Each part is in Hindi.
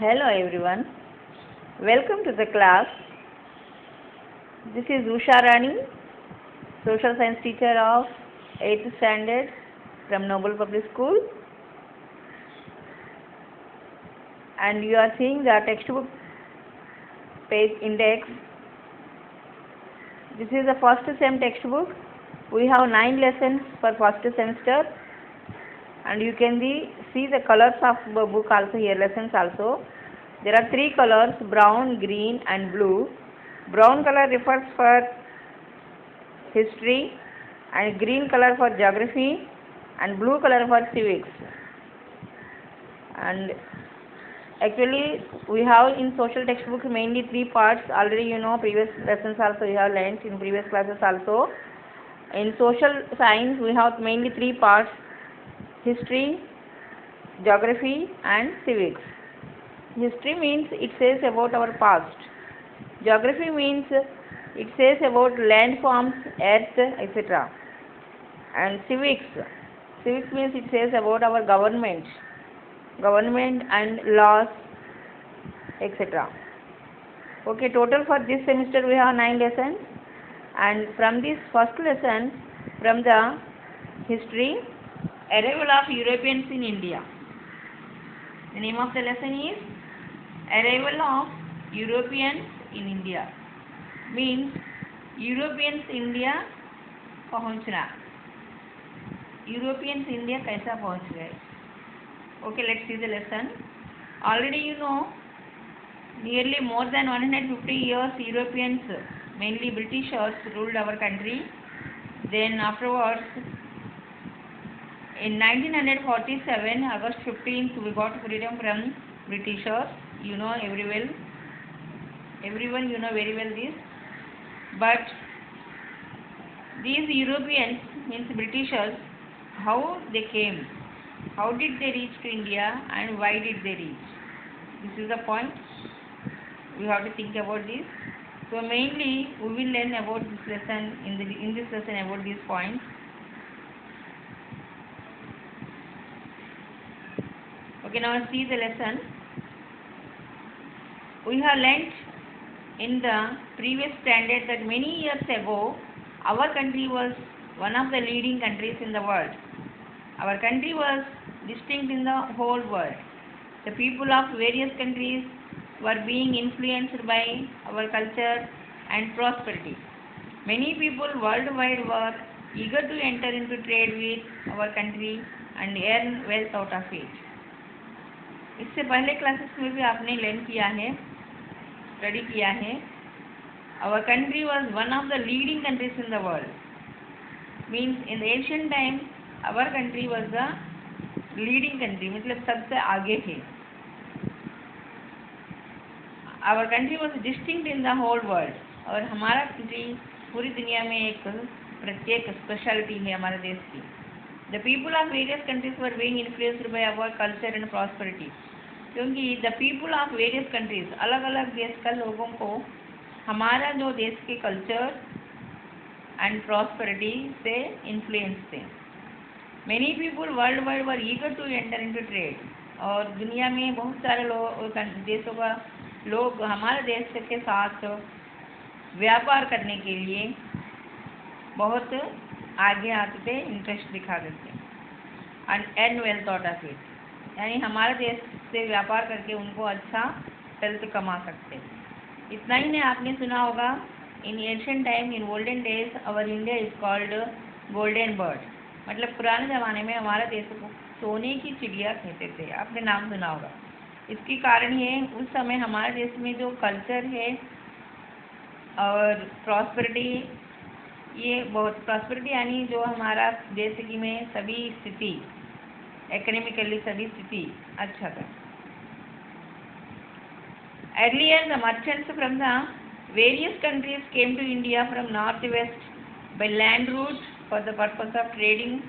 Hello everyone. Welcome to the class. This is Usha Rani, Social Science teacher of 8th standard from Noble Public School. And you are seeing the textbook page index. This is the first sem textbook. We have 9 lessons for first semester. And you can see the colors of the book also here, lessons also. There are 3 colors, brown, green and blue. Brown color refers for history and green color for geography and blue color for civics. And actually we have in social textbook mainly 3 parts. Already you know, previous lessons also you have learnt in previous classes also. In social science we have mainly 3 parts: history, geography and civics. History means it says about our past. Geography means it says about landforms, earth, etc. And civics means it says about our government and laws, etc. Okay, total for this semester we have 9 lessons. And from this first lesson, from the history, arrival of Europeans in India. The name of the lesson is Arrival of Europeans in India. Means Europeans India पहुंचना. Europeans India कैसा पहुंच गए? Okay, let's see the lesson. Already you know, nearly more than 150 years Europeans, mainly Britishers, ruled our country. Then afterwards, in 1947, August 15th, we got freedom from Britishers. You know everyone you know very well this. But these Europeans, means Britishers, how they came, how did they reach to India and why did they reach? This is the point. We have to think about this. So mainly we will learn about this lesson in this lesson about these points. Okay, now see the lesson. We have learnt in the previous standard that many years ago our country was one of the leading countries in the world. Our country was distinct in the whole world. The people of various countries were being influenced by our culture and prosperity. Many people worldwide were eager to enter into trade with our country and earn wealth out of it. इससे पहले क्लासेस में भी आपने लर्न किया है, स्टडी किया है. Our country was one of the leading countries in the world. Means in the ancient time our country was the leading country, मतलब सबसे आगे थे. Our country was distinct in the whole world. और हमारा कंट्री पूरी दुनिया में एक प्रत्येक स्पेशलिटी है हमारे देश की. The people of various countries were being influenced by our culture and prosperity. क्योंकि the people of various countries, अलग अलग देश का लोगों को हमारा जो देश के कल्चर एंड प्रॉस्पेरिटी से इन्फ्लुएंस थे. Many people worldwide were eager to enter into trade. और दुनिया में बहुत सारे देशों का लोग हमारे देश के साथ व्यापार करने के लिए बहुत आगे आते थे, इंटरेस्ट दिखाते थे. And earn wealth out of it, यानी हमारे देश से व्यापार करके उनको अच्छा वेल्थ कमा सकते. इतना ही नहीं आपने सुना होगा, इन ancient time, in golden days, our India is called golden bird. मतलब पुराने ज़माने में हमारे देश को सोने की चिड़िया कहते थे. आपने नाम सुना होगा. इसकी कारण ये, उस समय हमारे देश में जो कल्चर है और प्रॉस्पेरिटी, ये बहुत प्रॉस्पेरिटी यानी जो हमारा देश की में सभी स्थिति, एकेडमिकली सभी स्थिति अच्छा था. Earlier the merchants from the various countries came to India from north west by land route for the purpose of trading.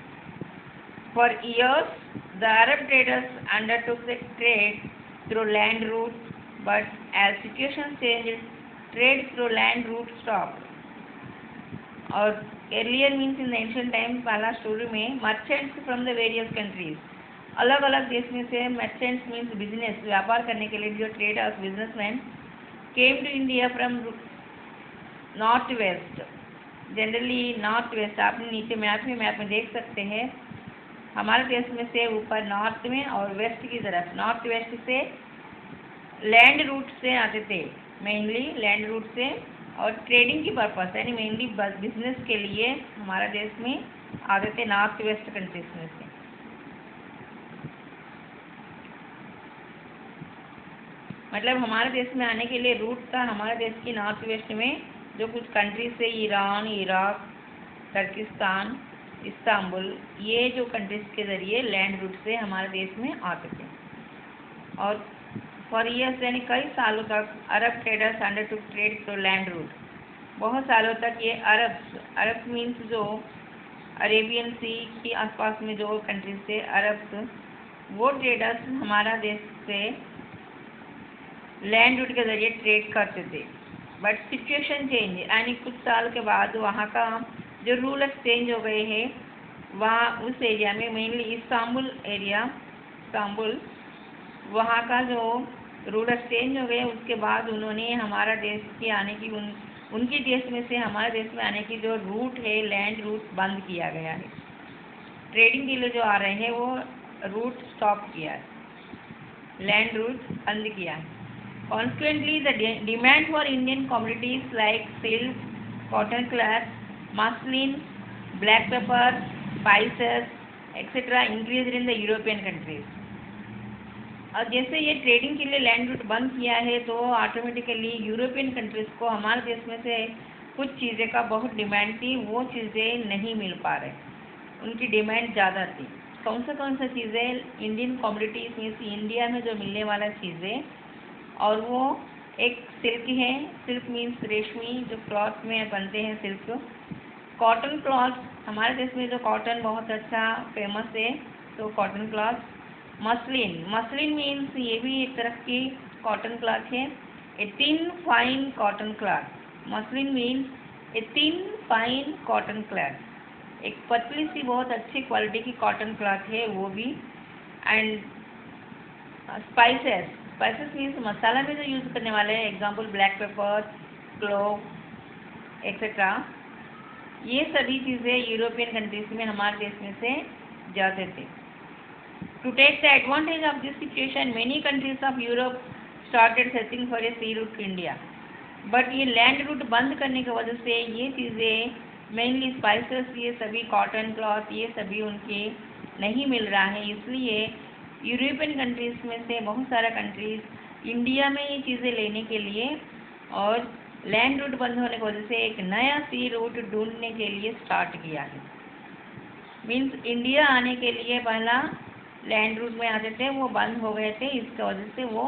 For years the Arab traders undertook the trade through land route, but as situations changed, trade through land route stopped. और earlier means in the ancient times, पहला स्टोरी में merchants from the various countries, अलग अलग देश में से मर्चेंट्स मीन्स बिजनेस व्यापार करने के लिए जो traders businessman came to India from north west, generally north west. आपने नीचे मैप में देख सकते हैं हमारे देश में से ऊपर नॉर्थ में और वेस्ट की तरफ, नॉर्थ वेस्ट से लैंड रूट से आते थे, मेनली लैंड रूट से, और ट्रेडिंग की पर्पस यानी मेनली बिजनेस के लिए हमारे देश में आते थे नॉर्थ वेस्ट कंट्रीज में से। मतलब हमारे देश में आने के लिए रूट था हमारे देश की नॉर्थ वेस्ट में जो कुछ कंट्रीज से ईरान, इराक, तुर्किस्तान, इस्तांबुल, ये जो कंट्रीज के ज़रिए लैंड रूट से हमारे देश में आते थे। और फॉर ईयर्स यानी कई सालों तक Arab traders undertook trade through land route. बहुत सालों तक ये अरब मीन्स जो अरेबियन सी के आसपास में जो कंट्रीज थे अरब्स, वो ट्रेडर्स हमारा देश से लैंड रूट के ज़रिए ट्रेड करते थे। बट सिचुएशन चेंज यानी कुछ साल के बाद वहाँ का जो रूलर्स चेंज हो गए हैं, वहाँ उस एरिया में मेनली इस्तांबुल वहाँ का जो रूलर चेंज हो गए, उसके बाद उन्होंने हमारा देश के आने की उनके देश में से हमारे देश में आने की जो रूट है लैंड रूट बंद किया गया है। ट्रेडिंग के लिए जो आ रहे हैं वो रूट स्टॉप किया है, लैंड रूट बंद किया है। Consequently the demand for Indian commodities like silk, cotton cloth, muslin, black pepper, spices etcetera increase in the European countries. और जैसे ये ट्रेडिंग के लिए लैंड रूट बंद किया है तो ऑटोमेटिकली यूरोपियन कंट्रीज़ को हमारे देश में से कुछ चीज़ें का बहुत डिमांड थी, वो चीज़ें नहीं मिल पा रहे, उनकी डिमांड ज़्यादा थी। कौन सा चीज़ें इंडियन कमोडिटीज़ में से इंडिया में जो मिलने वाला चीज़ें, और वो एक सिल्क है, सिल्क मीन्स रेशमी जो क्लॉथ में बनते हैं सिल्क, कॉटन क्लॉथ हमारे देश में जो कॉटन बहुत अच्छा फेमस है तो कॉटन क्लॉथ, मसलिन मीन्स ये भी एक तरह की कॉटन क्लॉथ है, a thin fine cotton cloth. Muslin means a thin fine cotton cloth, एक पतली सी बहुत अच्छी क्वालिटी की कॉटन क्लॉथ है वो भी। एंड स्पाइसेस मीन्स मसाला में जो यूज़ करने वाले हैं, example black pepper, clove etcetera, ये सभी चीज़ें यूरोपियन कंट्रीज में हमारे देश में से जाते थे। To take the advantage of this situation, many countries of Europe started searching for a sea route to India. But ये लैंड रूट बंद करने की वजह से ये चीज़ें मेनली स्पाइसेस, ये सभी कॉटन क्लॉथ, ये सभी उनके नहीं मिल रहा है, इसलिए यूरोपियन कंट्रीज़ में से बहुत सारा कंट्रीज़ इंडिया में ये चीज़ें लेने के लिए और लैंड रूट बंद होने की वजह से एक नया सी रूट ढूंढने के लिए स्टार्ट किया है। मीन्स इंडिया आने के लिए पहला लैंड रूट में आते थे वो बंद हो गए थे, इसकी वजह से वो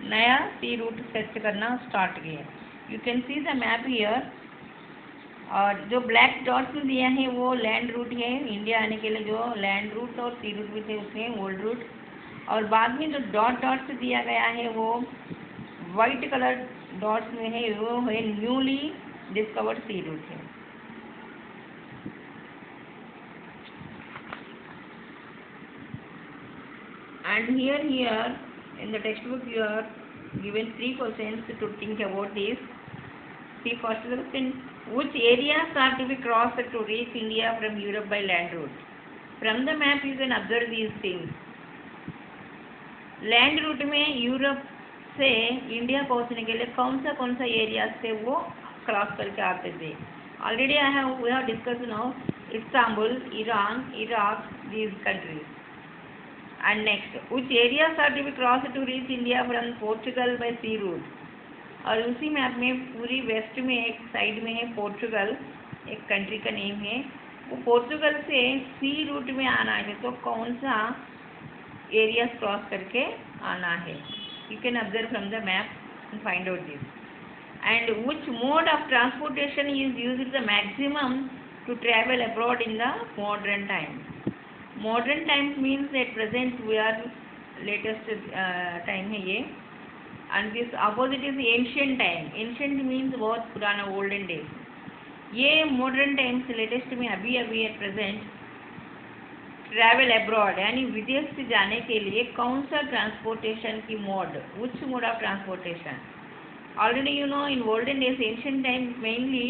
नया सी रूट सर्च करना स्टार्ट किए। You can see the map here, और जो ब्लैक डॉट्स में दिया है वो लैंड रूट है, इंडिया आने के लिए जो लैंड रूट और सी रूट भी थे उसमें ओल्ड रूट, और बाद में जो डॉट्स दिया गया है वो वाइट कलर डॉट्स में है, वो है न्यूली डिस्कवर्ड सी रूट है। And here in the textbook you are given 3 questions to think about this. See first question, which areas are to be crossed to reach India from Europe by land route? From the map you can observe these things. Land route में यूरोप से इंडिया पहुंचने के लिए कौन सा एरिया से वो क्रॉस करके आते थे? Already we have discussed now Istanbul, Iran, Iraq, these countries. And next, which areas are to be crossed to reach India from Portugal by sea route? और उसी मैप में पूरी वेस्ट में एक साइड में है पोर्चुगल, एक कंट्री का नेम है, वो पोर्चुगल से सी रूट में आना है तो कौन सा एरियाज क्रॉस करके आना है? You can observe from the map and find out this. And which mode of transportation is used the maximum to travel abroad in the modern time? Modern time means at present we are latest time है ये, and this opposite is ancient time. Ancient means बहुत पुराना olden days. ये modern time से latest में अभी at present ट्रैवल अब्रॉड यानी विदेश से जाने के लिए कौन सा ट्रांसपोर्टेशन की mode, which mode of transportation? Already you know in olden days ancient time mainly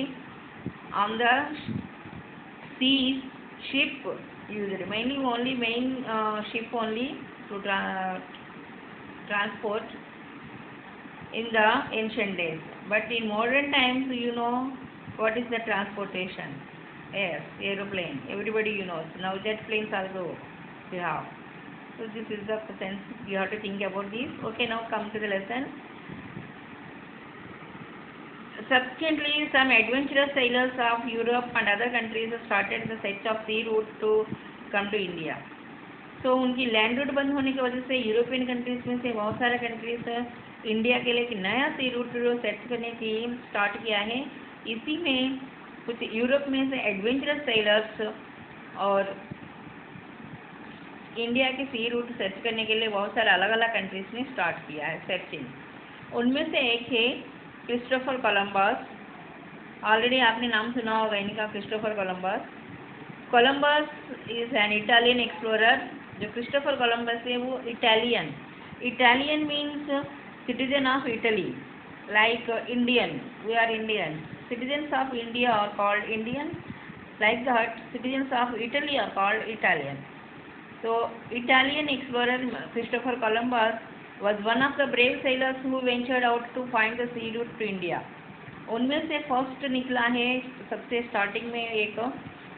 on the sea ship used, mainly only ship only to transport in the ancient days. But in modern times, you know what is the transportation? Yes, aeroplane. Everybody you know. Now jet planes also we have. So this is the sense you have to think about this. Okay, now come to the lesson. Subsequently, some adventurous sailors of Europe and other countries started the search of sea route to come to India. तो उनकी लैंड रूट बंद होने की वजह से यूरोपियन कंट्रीज में से बहुत सारे कंट्रीज इंडिया के लिए एक नया सी रूट सर्च करने की स्टार्ट किया है। इसी में कुछ यूरोप में से एडवेंचरस सेलर्स और इंडिया के सी रूट सर्च करने के लिए बहुत सारे अलग अलग कंट्रीज ने स्टार्ट किया है सर्चिंग। उनमें से एक है क्रिस्टोफर कोलंबस। ऑलरेडी आपने नाम सुना होगा इनका, Christopher Columbus. Columbus is an Italian explorer. जो क्रिस्टोफर कोलंबस है वो Italian means citizen of Italy, like Indian, we are Indian, citizens of India are called Indian, like that citizens of Italy are called Italian. तो Italian explorer Christopher Columbus was one of the brave sailors who ventured out to find the sea route to India. उनमें से फर्स्ट निकला है सबसे स्टार्टिंग में एक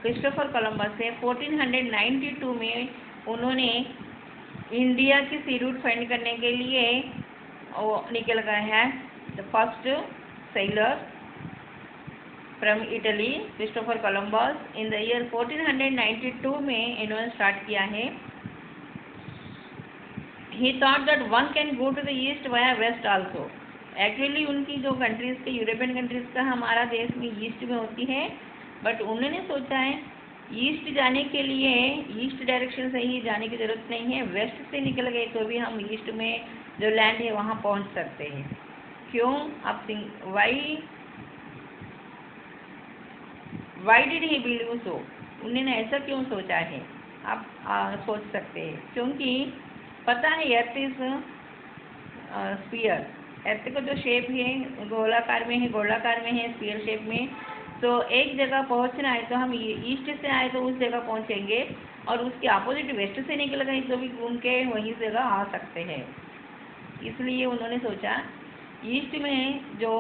क्रिस्टोफर कोलंबस है। 1492 में उन्होंने इंडिया की सी रूट फाइंड करने के लिए निकल गए हैं। The first seller from Italy Christopher Columbus in the year 1492 में इन्होंने स्टार्ट किया है। He thought that one can go to the east via west also. Actually उनकी जो कंट्रीज के यूरोपियन कंट्रीज का हमारा देश में ईस्ट में होती है, बट उन्होंने सोचा है ईस्ट जाने के लिए ईस्ट डायरेक्शन से ही जाने की जरूरत नहीं है, वेस्ट से निकल गए तो भी हम ईस्ट में जो लैंड है वहाँ पहुँच सकते हैं। क्यों? आप why did he believe so? उन्होंने ऐसा क्यों सोचा है? आप सोच सकते हैं क्योंकि पता है अर्थ इज स्फीयर। अर्थ का जो शेप है गोलाकार में है स्फीयर शेप में। तो एक जगह पहुंचना है तो हम ईस्ट से आए तो उस जगह पहुंचेंगे, और उसके अपोजिट वेस्ट से निकल गए तो भी घूम के वही जगह आ सकते हैं। इसलिए उन्होंने सोचा ईस्ट में जो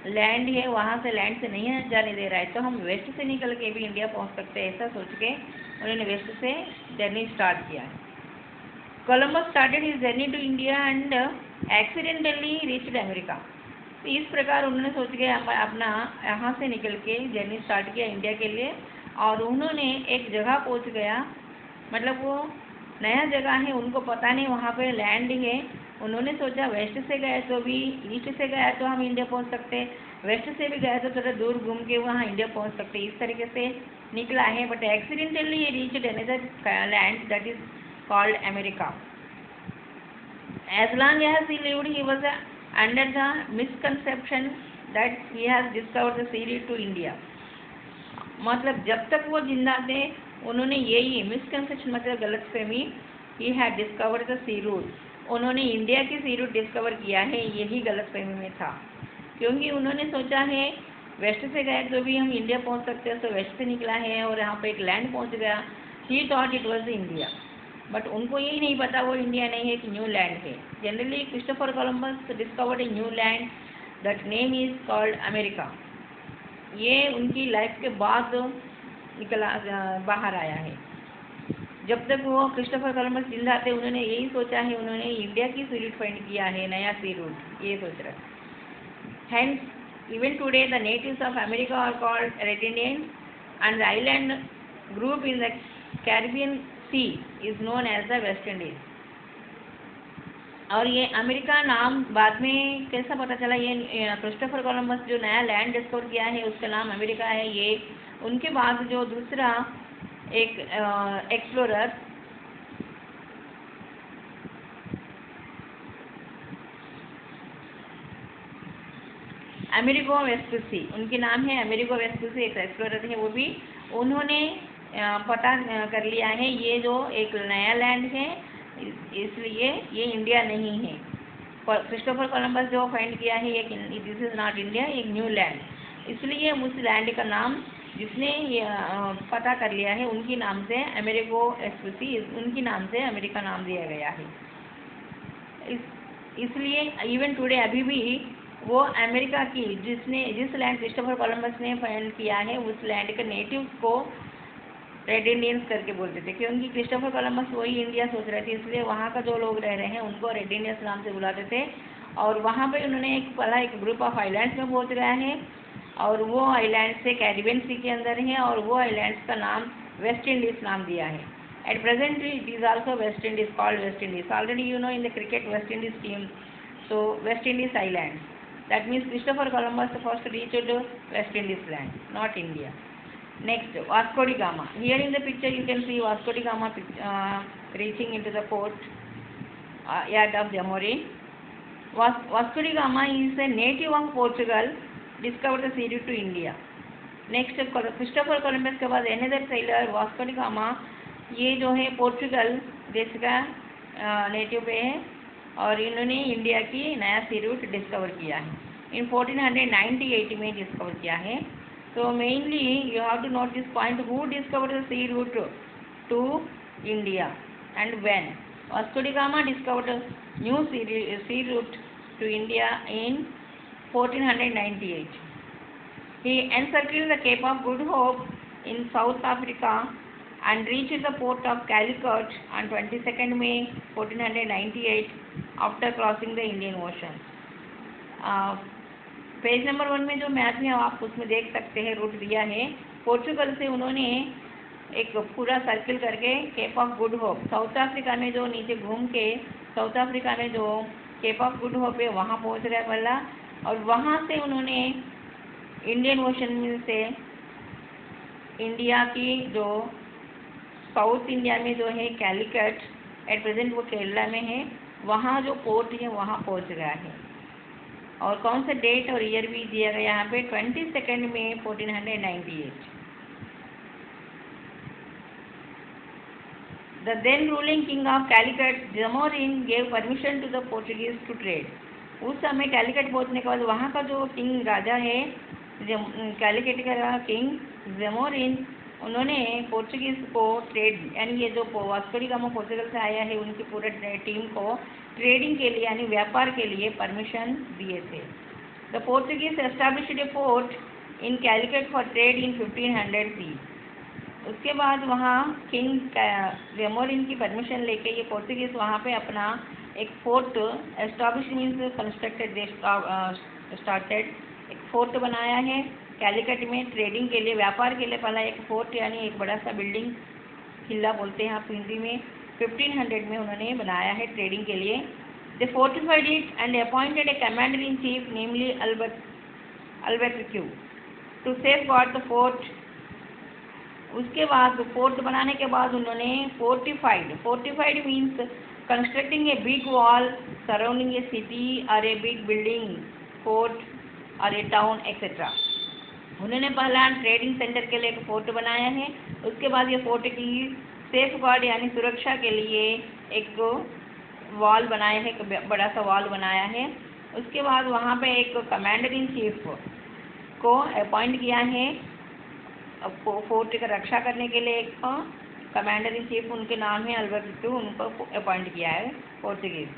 लैंड है वहाँ से लैंड से नहीं जाने दे रहा है तो हम वेस्ट से निकल के भी इंडिया पहुँच सकते हैं। ऐसा सोच के उन्होंने वेस्ट से जर्नी स्टार्ट किया। Columbus started his journey to India and accidentally reached America. तो इस प्रकार उन्होंने सोच के अपना यहाँ से निकल के जर्नी स्टार्ट किया इंडिया के लिए, और उन्होंने एक जगह पहुँच गया, मतलब वो नया जगह है, उनको पता नहीं वहाँ पे लैंड है। उन्होंने सोचा वेस्ट से गए तो भी ईस्ट से गया तो हम इंडिया पहुँच सकते, वेस्ट से भी गए तो थोड़ा दूर घूम के वहाँ इंडिया पहुँच सकते, इस तरीके से निकला है। But accidentally reached another land that is called America. As long as he lived, he was under the misconception that he has discovered the sea route to India. मतलब जब तक वो जिंदा थे उन्होंने यही मिसकंसेप्शन मतलब गलतफहमी, he had discovered the sea route, उन्होंने इंडिया की सी रूट डिस्कवर किया है, यही गलतफहमी में था। क्योंकि उन्होंने सोचा है वेस्ट से गए तो भी हम इंडिया पहुंच सकते हैं, तो वेस्ट से निकला है और यहाँ पे एक लैंड पहुंच गया। ही thought it was India, but उनको यही नहीं पता वो इंडिया नहीं है कि न्यू लैंड है। Generally Christopher Columbus discovered a new land that name is called America. ये उनकी लाइफ के बाद निकला बाहर आया है। जब तक वो क्रिस्टोफर कोलंबस जिंदा थे उन्होंने यही सोचा है, उन्होंने इंडिया की सी रूट फाइंड किया है, नया सी रूट, ये सोच रहा। Hence even today the natives of America are called Red Indians and the island group in the Caribbean Sea is known as the West Indies. और ये अमेरिका नाम बाद में कैसा पता चला, ये क्रिस्टोफर कोलंबस जो नया लैंड डिस्कवर किया है उसका नाम अमेरिका है। ये उनके बाद जो दूसरा एक एक्सप्लोरर अमेरिको वेस्पुसी, उनके नाम है अमेरिको वेस्पुसी, एक एक्सप्लोरर है वो भी, उन्होंने पता कर लिया है ये जो एक नया लैंड है, इसलिए ये इंडिया नहीं है। क्रिस्टोफर कोलंबस जो फाइंड किया है ये दिस इज़ नॉट इंडिया, एक न्यू लैंड। इसलिए उस लैंड का नाम जिसने ये पता कर लिया है उनकी नाम से अमेरिको एस्पेसी, उनकी नाम से अमेरिका नाम दिया गया है। इसलिए इवन टुडे अभी भी वो अमेरिका की जिस लैंड क्रिस्टोफर कोलंबस ने फाइंड किया है उस लैंड के नेटिव्स को रेड इंडियंस करके बोलते थे, क्योंकि क्रिस्टोफर कोलंबस वही इंडिया सोच रहे थे, इसलिए वहाँ का जो लोग रह रहे हैं उनको रेड इंडियंस नाम से बुलाते थे। और वहाँ पे उन्होंने एक ग्रुप ऑफ आइलैंड्स में पहुँच गया है और वो आइलैंड से कैरिबियन सी के अंदर है और वो आइलैंड्स का नाम वेस्ट इंडीज़ नाम दिया है। At present, it is also West Indies, called West Indies. Already you know in the cricket West Indies team, so West Indies Islands. That means Christopher Columbus first reached West Indies land, not India. Next, Vasco da Gama. Here in the picture you can see Vasco da Gama reaching into the port yard of Jamori. Vasco da Gama is a native of Portugal, discovered the sea route to India. Next, Christopher Columbus के बाद another sailor Vasco da Gama, ये जो है पोर्चुगल देश का नेटिव पे है और इन्होंने इंडिया की नया सी रूट डिस्कवर किया है। इन 1498 में डिस्कवर किया है। तो mainly you have to note this point, who discover the sea route to India and when. Vasco da Gama discovered new sea route to India in 1498. He encircled the Cape of Good Hope in South Africa and reached the port of Calicut on 22nd May 1498 after crossing the Indian Ocean. Page number 1 में जो मैप है आप उसमें देख सकते हैं रूट दिया है। पोर्चुगल से उन्होंने एक पूरा सर्किल करके Cape of Good Hope, South Africa में जो नीचे घूम के साउथ अफ्रीका में जो केप ऑफ गुड होप है वहाँ पहुँच गए पहला, और वहाँ से उन्होंने इंडियन ओशन से इंडिया की जो साउथ इंडिया में जो है कैलिकट, एट प्रेजेंट वो केरला में है, वहाँ जो पोर्ट है वहाँ पहुँच गया है। और कौन सा डेट और ईयर भी दिया गया यहाँ पे 22nd May 1498। The then ruling king of Calicut, Zamorin, gave permission to the Portuguese to trade. उस समय कैलिकट पहुँचने के बाद वहाँ का जो किंग राजा है, कैलिकट का किंग ज़मोरिन, उन्होंने पोर्चुगीज़ को ट्रेड यानी ये जो वास्को डी गामा पोर्चुगल से आया है उनकी पूरे टीम को ट्रेडिंग के लिए यानी व्यापार के लिए परमिशन दिए थे। The Portuguese established A port in Calicut for trade in 1500 सी। उसके बाद वहाँ किंग ज़मोरिन की परमिशन लेके ये पोर्चुगीज़ वहाँ पे अपना एक fort establish means constructed started एक फोर्ट बनाया है कैलिकट में ट्रेडिंग के लिए, व्यापार के लिए। पहला एक फोर्ट यानी एक बड़ा सा बिल्डिंग, किला बोलते हैं आप हिंदी में, 1500 में उन्होंने बनाया है ट्रेडिंग के लिए। They fortified it and appointed a commander in chief namely Albuquerque to safeguard the fort. उसके बाद फोर्ट बनाने के बाद उन्होंने fortified means constructing a big wall surrounding a city और ए बिग बिल्डिंग, फोर्ट और ए टाउन एक्सेट्रा। उन्होंने पहला ट्रेडिंग सेंटर के लिए एक फोर्ट बनाया है। उसके बाद ये फोर्ट की सेफ गार्ड यानी सुरक्षा के लिए एक वॉल बनाया है, एक बड़ा सा वॉल बनाया है। उसके बाद वहाँ पे एक कमांडर इन चीफ को अपॉइंट किया है फोर्ट की रक्षा करने के लिए। एक कमांडर इन चीफ उनके नाम है अल्बर्क्यू, उनको अपॉइंट किया है पोर्चुगीज़।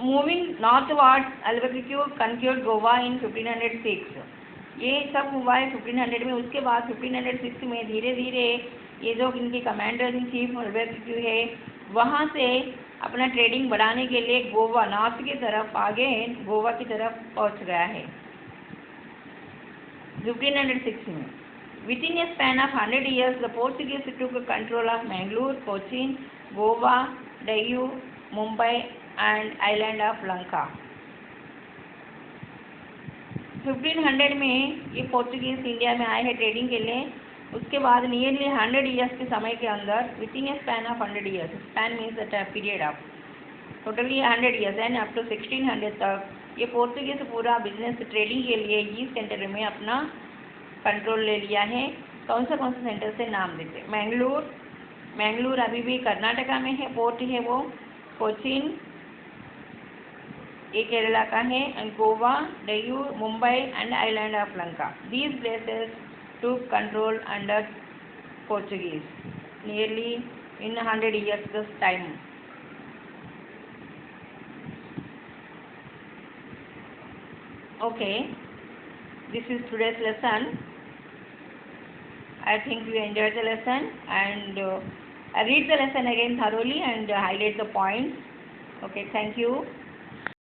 मूविंग नॉर्थवर्ड अल्बर्क्यू कंक्यूर्ड गोवा इन 1506। ये सब हुआ है 1500 में। उसके बाद 1506 में धीरे धीरे ये जो इनके कमांडर इन चीफ अल्बर्क्यू है वहाँ से अपना ट्रेडिंग बढ़ाने के लिए गोवा नॉर्थ की तरफ आगे गोवा की तरफ पहुँच गया है 1506 में। Within a span of 100 years the Portuguese took control of Mangalore, Cochin, Goa, Diu, Mumbai and island of Lanka. 1500 में ये पोर्चुगीज इंडिया में आए हैं ट्रेडिंग के लिए। उसके बाद नियरली 100 years के समय के अंदर within a span of 100 years, span means the period of totally 100 years and up to 1600 तक ये पोर्तुगीज पूरा बिजनेस ट्रेडिंग के लिए ईस्ट सेंटर में अपना कंट्रोल ले लिया है। कौन से सेंटर से नाम देते हैं? मैंगलोर अभी भी कर्नाटका में है, पोर्ट है वो। कोचीन ये केरला का है, and Goa, Diu, Mumbai and island of Lanka. These places to control under Portuguese nearly in 100 years this time. Okay, this is today's lesson. I think you enjoyed the lesson, and I read the lesson again thoroughly and highlight the points. Okay, thank you.